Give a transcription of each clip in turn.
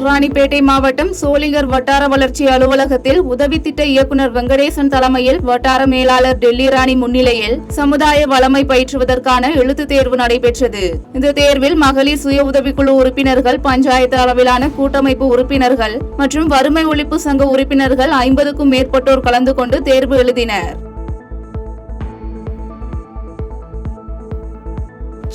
ராணிப்பேட்டை மாவட்டம் சோளிங்கர் வட்டார வளர்ச்சி அலுவலகத்தில் உதவி திட்ட இயக்குநர் வெங்கடேசன் தலைமையில் வட்டார மேலாளர் டெல்லி ராணி முன்னிலையில் சமுதாய வளமை பயிற்றுவதற்கான எழுத்து தேர்வு நடைபெற்றது. இந்த தேர்வில் மகளிர் சுய உதவிக்குழு உறுப்பினர்கள், பஞ்சாயத்து அளவிலான கூட்டமைப்பு உறுப்பினர்கள் மற்றும் வறுமை ஒழிப்பு சங்க உறுப்பினர்கள் 50க்கும் மேற்பட்டோர் கலந்து கொண்டு தேர்வு எழுதினர்.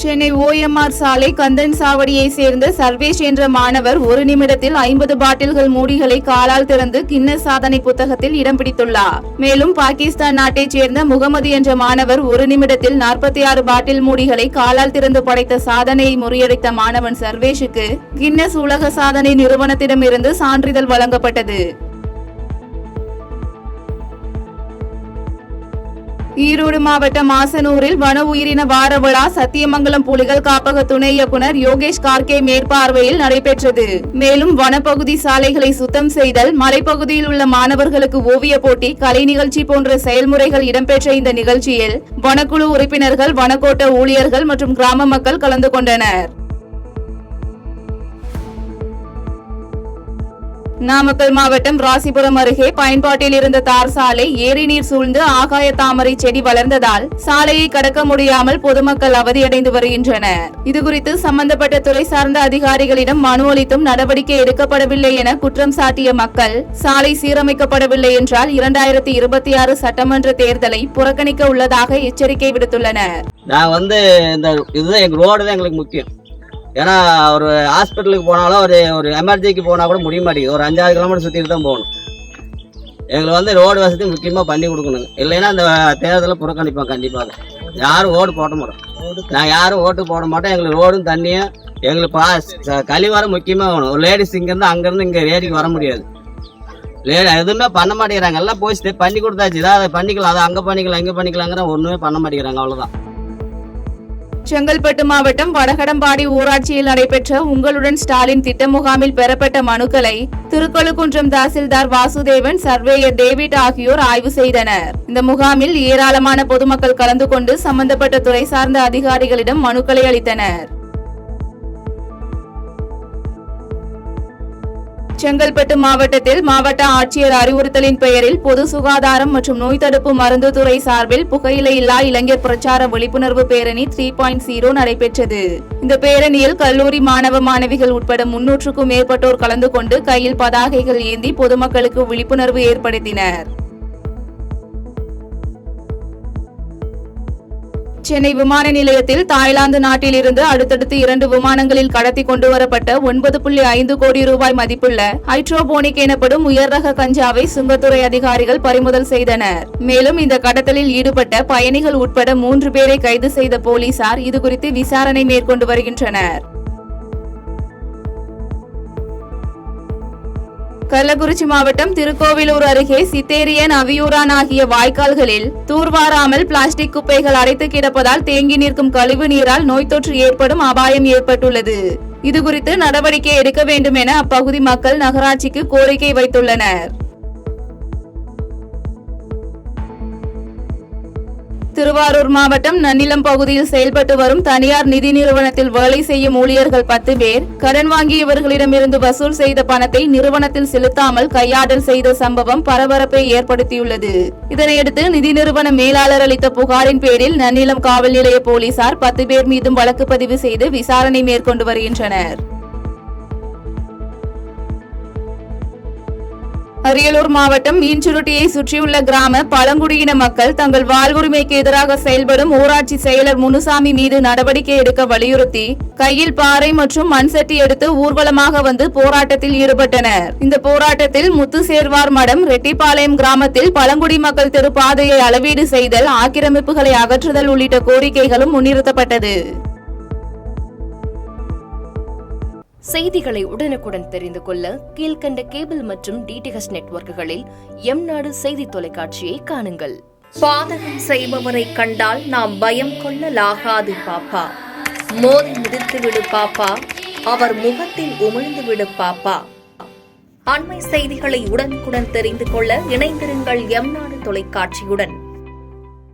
சென்னை OMR சாலை கந்தன் சாவடியை சேர்ந்த சர்வேஷ் என்ற மாணவர் 1 நிமிடத்தில் 50 பாட்டில்கள் மூடிகளை காலால் திறந்து கின்னஸ் சாதனை புத்தகத்தில் இடம் பிடித்துள்ளார். மேலும் பாகிஸ்தான் நாட்டைச் சேர்ந்த முகமது என்ற மாணவர் 1 நிமிடத்தில் 46 பாட்டில் மூடிகளை காலால் திறந்து படைத்த சாதனையை முறியடித்த மாணவன் சர்வேஷுக்கு கின்னஸ் உலக சாதனை நிறுவனத்திடமிருந்து சான்றிதழ் வழங்கப்பட்டது. ஈரோடு மாவட்டம் ஆசனூரில் வன உயிரின வார விழா சத்தியமங்கலம் புலிகள் காப்பக துணை இயக்குநர் யோகேஷ் கார்கே மேற்பார்வையில் நடைபெற்றது. மேலும் வனப்பகுதி சாலைகளை சுத்தம் செய்தல், மலைப்பகுதியில் உள்ள மாணவர்களுக்கு ஓவிய போட்டி, கலை நிகழ்ச்சி போன்ற செயல்முறைகள் இடம்பெற்ற இந்த நிகழ்ச்சியில் வனக்குழு உறுப்பினர்கள், வனக்கோட்ட ஊழியர்கள் மற்றும் கிராம மக்கள் கலந்து கொண்டனர். நாமக்கல் மாவட்டம் ராசிபுரம் அருகே பயன்பாட்டில் இருந்த தார் சாலை ஏரி நீர் சூழ்ந்து ஆகாய தாமரை செடி வளர்ந்ததால் சாலையை கடக்க முடியாமல் பொதுமக்கள் அவதியடைந்து வருகின்றனர். இதுகுறித்து சம்பந்தப்பட்ட துறை சார்ந்த அதிகாரிகளிடம் மனு அளித்தும் நடவடிக்கை எடுக்கப்படவில்லை என குற்றம் சாட்டிய மக்கள், சாலை சீரமைக்கப்படவில்லை என்றால் 2026 சட்டமன்ற தேர்தலை புறக்கணிக்க உள்ளதாக எச்சரிக்கை விடுத்துள்ளனர். இதுதான் எங்க ரோடு தான் எங்களுக்கு முக்கியம். ஏன்னா ஒரு ஹாஸ்பிட்டலுக்கு போனாலும் ஒரு எமர்ஜென்சிக்கு போனால் கூட முடிய மாட்டேங்குது. ஒரு 5-6 கிலோமீட்டர் சுற்றிட்டு தான் போகணும். எங்களுக்கு ரோடு வசதி முக்கியமாக பண்ணி கொடுக்கணுங்க. இல்லைன்னா இந்த தேர்தலை புறக்கணிப்போம். கண்டிப்பாக யாரும் ஓட்டு போட மாட்டோம். நான் யாரும் ஓட்டு போட மாட்டோம். எங்களுக்கு ரோடும் தண்ணியும் எங்களுக்கு கழிவறை முக்கியமாக வேணும். ஒரு லேடிஸ் இங்கேருந்து அங்கேருந்து இங்கே ஏரிக்கு வர முடியாது. எதுவுமே பண்ண மாட்டேங்கிறாங்க. எல்லாம் போய் பண்ணி கொடுத்தாச்சு. இதான் அதை பண்ணிக்கலாம், அதை அங்கே பண்ணிக்கலாம், இங்கே பண்ணிக்கலாங்கிற ஒன்றுமே பண்ண மாட்டேங்கிறாங்க. அவ்வளோதான். செங்கல்பட்டு மாவட்டம் வடகடம்பாடி ஊராட்சியில் நடைபெற்ற உங்களுடன் ஸ்டாலின் திட்ட முகாமில் பெறப்பட்ட மனுக்களை திருக்கழுக்குன்றம் தாசில்தார் வாசுதேவன், சர்வேயர் டேவிட் ஆகியோர் ஆய்வு செய்தனர். இந்த முகாமில் ஏராளமான பொதுமக்கள் கலந்து கொண்டு சம்பந்தப்பட்ட துறை சார்ந்த அதிகாரிகளிடம் மனுக்களை அளித்தனர். செங்கல்பட்டு மாவட்டத்தில் மாவட்ட ஆட்சியர் அறிவுறுத்தலின் பெயரில் பொது சுகாதாரம் மற்றும் நோய் தடுப்பு மருந்து துறை சார்பில் புகையிலை இல்லா இளைஞர் பிரச்சார விழிப்புணர்வு பேரணி 3.0 நடைபெற்றது. இந்த பேரணியில் கல்லூரி மாணவ மாணவிகள் உட்பட 300க்கும் மேற்பட்டோர் கலந்து கொண்டு கையில் பதாகைகள் ஏந்தி பொதுமக்களுக்கு விழிப்புணர்வு ஏற்படுத்தினர். சென்னை விமான நிலையத்தில் தாய்லாந்து நாட்டில் இருந்து அடுத்தடுத்து 2 விமானங்களில் கடத்தி கொண்டுவரப்பட்ட 9.5 கோடி ரூபாய் மதிப்புள்ள ஹைட்ரோபோனிக் எனப்படும் உயர் ரக கஞ்சாவை சுங்கத்துறை அதிகாரிகள் பறிமுதல் செய்தனர். மேலும் இந்த கடத்தலில் ஈடுபட்ட பயணிகள் உட்பட 3 பேரை கைது செய்த போலீசார் இதுகுறித்து விசாரணை மேற்கொண்டு வருகின்றனர். கள்ளக்குறிச்சி மாவட்டம் திருக்கோவிலூர் அருகே சித்தேரியன், அவியூரான் ஆகிய வாய்க்கால்களில் தூர்வாராமல் பிளாஸ்டிக் குப்பைகள் அடைத்து கிடப்பதால் தேங்கி நிற்கும் கழிவு நீரால் நோய் தொற்று ஏற்படும் அபாயம் ஏற்பட்டுள்ளது. இதுகுறித்து நடவடிக்கை எடுக்க வேண்டும் என அப்பகுதி மக்கள் நகராட்சிக்கு கோரிக்கை வைத்துள்ளனர். திருவாரூர் மாவட்டம் நன்னிலம் பகுதியில் செயல்பட்டு வரும் தனியார் நிதி நிறுவனத்தில் வேலை செய்யும் ஊழியர்கள் 10 பேர் கடன் வாங்கியவர்களிடமிருந்து வசூல் செய்த பணத்தை நிறுவனத்தில் செலுத்தாமல் கையாடல் செய்த சம்பவம் பரபரப்பை ஏற்படுத்தியுள்ளது. இதனையடுத்து நிதி நிறுவன மேலாளர் அளித்த புகாரின் பேரில் நன்னிலம் காவல் நிலைய போலீசார் 10 பேர் மீதும் வழக்கு பதிவு செய்து விசாரணை மேற்கொண்டு வருகின்றனர். அரியலூர் மாவட்டம் மீன்சுருட்டியை சுற்றியுள்ள கிராம பழங்குடியின மக்கள் தங்கள் வாழ்வுரிமைக்கு எதிராக செயல்படும் ஊராட்சி செயலர் முனுசாமி மீது நடவடிக்கை எடுக்க வலியுறுத்தி கையில் பாறை மற்றும் மண் சட்டி எடுத்து ஊர்வலமாக வந்து போராட்டத்தில் ஈடுபட்டனர். இந்த போராட்டத்தில் முத்துசேர்வார் மடம், ரெட்டிப்பாளையம் கிராமத்தில் பழங்குடி மக்கள் தெரு பாதையை அளவீடு செய்தல், ஆக்கிரமிப்புகளை அகற்றுதல் உள்ளிட்ட கோரிக்கைகளும் முன்னிறுத்தப்பட்டது. செய்திகளை உடனுக்குடன் தெரிந்து கொள்ள கீழ்கண்ட கேபிள் மற்றும் DTH நெட்வொர்க்குகளில் எம்நாடு செய்தி தொலைக்காட்சியை காணுங்கள். பாதகம் செய்பவரை கண்டால் நாம் பயம் கொள்ளலாகாது பாப்பா. மோதி மிதித்து விடு பாப்பா, அவர் முகத்தில் உமிழ்ந்து விடு பாப்பா. அண்மை செய்திகளை உடனுக்குடன் தெரிந்து கொள்ள இணைந்திருங்கள் எம்நாடு தொலைக்காட்சியுடன்.